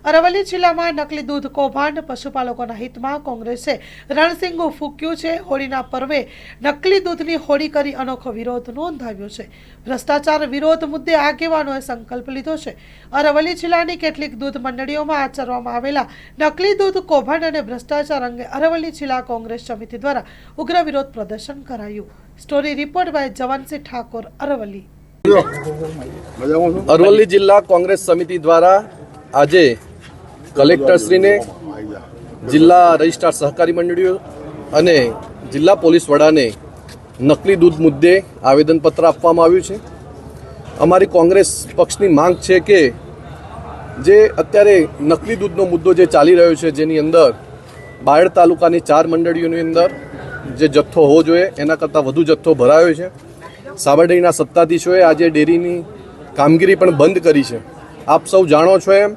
અરવલ્લી જિલ્લામાં નકલી દૂધ કૌભાંડ પશુપાલકોના હિતમાં કોંગ્રેસે રણસિંગુ ફૂંક્યું છે। હોળીના પર્વે નકલી દૂધની હોળી કરી અનોખો વિરોધ નોંધાવ્યો છે। ભ્રષ્ટાચાર વિરોધ મુદ્દે આગેવાનોએ સંકલ્પ લીધો છે। અરવલ્લી જિલ્લાની કેટલીક દૂધ મંડળીઓમાં આચરવામાં આવેલા નકલી દૂધ કૌભાંડ અને ભ્રષ્ટાચાર અંગે અરવલ્લી જિલ્લા કોંગ્રેસ સમિતિ દ્વારા ઉગ્ર વિરોધ પ્રદર્શન કરાયું। Story report by Javansinh Thakor, Aravalli. Aravalli જિલ્લા કોંગ્રેસ સમિતિ દ્વારા આજે કલેક્ટરશ્રીને, જિલ્લા રજિસ્ટ્રાર સહકારી મંડળીઓ અને જિલ્લા પોલીસ વડાને નકલી દૂધ મુદ્દે આવેદનપત્ર આપવામાં આવ્યું છે। અમારી કોંગ્રેસ પક્ષની માંગ છે કે જે અત્યારે નકલી દૂધનો મુદ્દો જે ચાલી રહ્યો છે, જેની અંદર બાયડ તાલુકાની 4 મંડળીઓની અંદર જે જથ્થો હોવો જોઈએ એના કરતાં વધુ જથ્થો ભરાયો છે। સાબરડેરીના સત્તાધીશોએ આજે ડેરીની કામગીરી પણ બંધ કરી છે। આપ સૌ જાણો છો એમ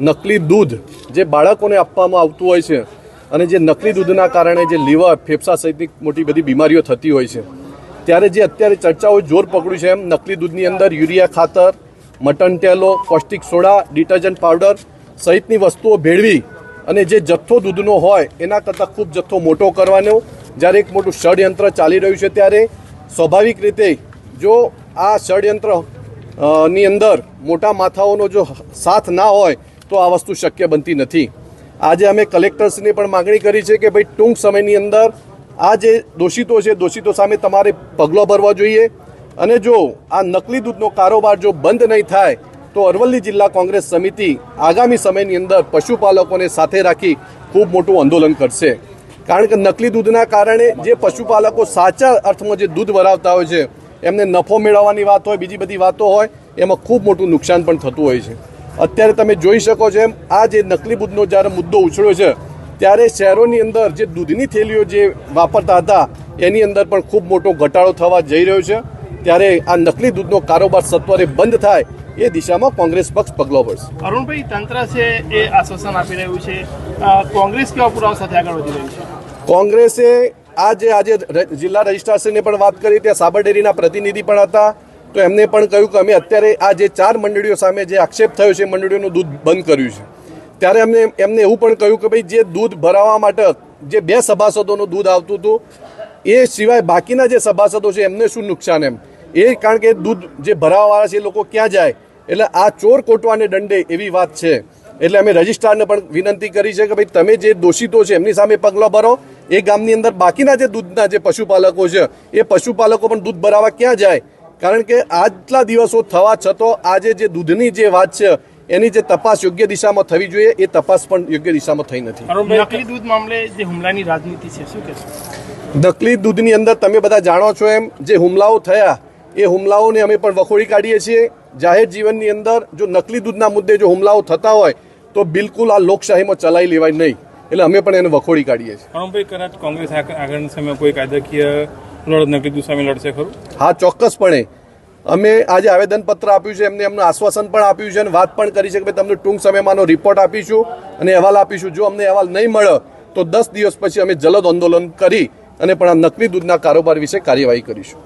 નકલી દૂધ જે બાળકોને આપવામાં આવતું હોય છે અને જે નકલી દૂધના કારણે જે લીવર, ફેફસા સહિતની મોટી બધી બીમારીઓ થતી હોય છે, ત્યારે જે અત્યારે ચર્ચાઓ જોર પકડ્યું છે એમ નકલી દૂધની અંદર યુરિયા ખાતર, mutton tallow, caustic soda, detergent powder સહિતની વસ્તુઓ ભેળવી અને જે જથ્થો દૂધનો હોય એના કરતાં ખૂબ જથ્થો મોટો કરવાનો જ્યારે એક મોટું ષડયંત્ર ચાલી રહ્યું છે, ત્યારે સ્વાભાવિક રીતે જો આ ષડયંત્ર ની અંદર મોટા માથાઓનો જો સાથ ના હોય તો આ વસ્તુ શક્ય બનતી નથી। આજે અમે કલેક્ટર્સને પણ માગણી કરી છે કે ભાઈ ટૂંક સમયની અંદર આ જે દોષિતો છે, દોષિતો સામે તમારે પગલો ભરવા જોઈએ અને જો આ નકલી દૂધનો કારોબાર જો બંધ નહીં થાય તો અરવલ્લી જિલ્લા કોંગ્રેસ સમિતિ આગામી સમયની અંદર પશુપાલકોને સાથે રાખી ખૂબ મોટું આંદોલન કરશે। કારણ કે નકલી દૂધના કારણે જે પશુપાલકો સાચા અર્થમાં જે દૂધ ભરાવતા હોય છે એમને નફો મેળવવાની વાત હોય, બીજી બધી વાતો હોય, એમાં ખૂબ મોટું નુકસાન પણ થતું હોય છે। અત્યારે તમે જોઈ શકો છો એમ આ જે નકલી દૂધનો જ્યારે મુદ્દો ઉછળ્યો છે ત્યારે શહેરોની અંદર જે દૂધની થેલીઓ જે વાપરતા હતા એની અંદર પણ ખૂબ મોટો ઘટાડો થવા જઈ રહ્યો છે। ત્યારે આ નકલી દૂધનો કારોબાર સત્વરે બંધ થાય એ દિશામાં કોંગ્રેસ પક્ષ પગલો ભરશે। અરુણભાઈ, તંત્ર છે એ આશ્વાસન આપી રહ્યું છે, કોંગ્રેસ કેવા પુરાવા સાથે આગળ વધી રહ્યું છે? કોંગ્રેસે આજે જિલ્લા રજિસ્ટ્રારશ્રીને પણ વાત કરી, ત્યાં સાબરડેરીના પ્રતિનિધિ પણ હતા, તો એમને પણ કહ્યું કે અમે અત્યારે આ જે 4 મંડળીઓ સામે જે આક્ષેપ થયો છે મંડળીઓનું દૂધ બંધ કર્યું છે। ત્યારે એમને એવું પણ કહ્યું કે ભાઈ જે દૂધ ભરાવવા માટે જે 2 સભાસદોનું દૂધ આવતું હતું એ સિવાય બાકીના જે સભાસદો છે એમને શું નુકસાન એમ એ, કારણ કે દૂધ જે ભરાવવાવાળા છે એ લોકો ક્યાં જાય, એટલે આ ચોર કોટવાને દંડે એવી વાત છે। એટલે અમે રજિસ્ટ્રારને પણ વિનંતી કરી છે કે ભાઈ તમે જે દોષિતો છે એમની સામે પગલાં ભરો, એ ગામની અંદર બાકીના જે દૂધના જે પશુપાલકો છે એ પશુપાલકો પણ દૂધ ભરાવવા ક્યાં જાય, કારણ કે આટલા દિવસો થવા છતાં આજે જે દૂધની જે વાત છે એની જે તપાસ યોગ્ય દિશામાં થવી જોઈએ એ તપાસ પણ યોગ્ય દિશામાં થઈ નથી। નકલી દૂધ મામલે જે હુમલાની રાજનીતિ છે, શું કહેશો? નકલી દૂધની અંદર તમે બધા જાણો છો એમ જે હુમલાઓ થયા એ હુમલાઓને અમે પણ વખોડી કાઢીએ છીએ। જાહેર જીવનની અંદર જો નકલી દૂધના મુદ્દે જો હુમલાઓ થતા હોય તો બિલકુલ આ લોકશાહીમાં ચલાવી લેવાય નહીં, એટલે અમે પણ એને વખોડી કાઢીએ છીએ। અરુણભાઈ, કદાચ કોંગ્રેસ આગળના સમયમાં કોઈ કાયદાકીય લડત નકલી દૂધ સામે લડશે ખરું? હા, ચોક્કસપણે। અમે આજે આવેદનપત્ર આપ્યું છે, એમનું આશ્વાસન પણ આપ્યું છે અને વાત પણ કરી છે કે ભાઈ તમને ટૂંક સમયમાંનો રિપોર્ટ આપીશું અને અહેવાલ આપીશું। જો અમને અહેવાલ નહીં મળે તો 10 દિવસ પછી અમે જલદ આંદોલન કરી અને પણ આ નકલી દૂધના કારોબાર વિશે કાર્યવાહી કરીશું।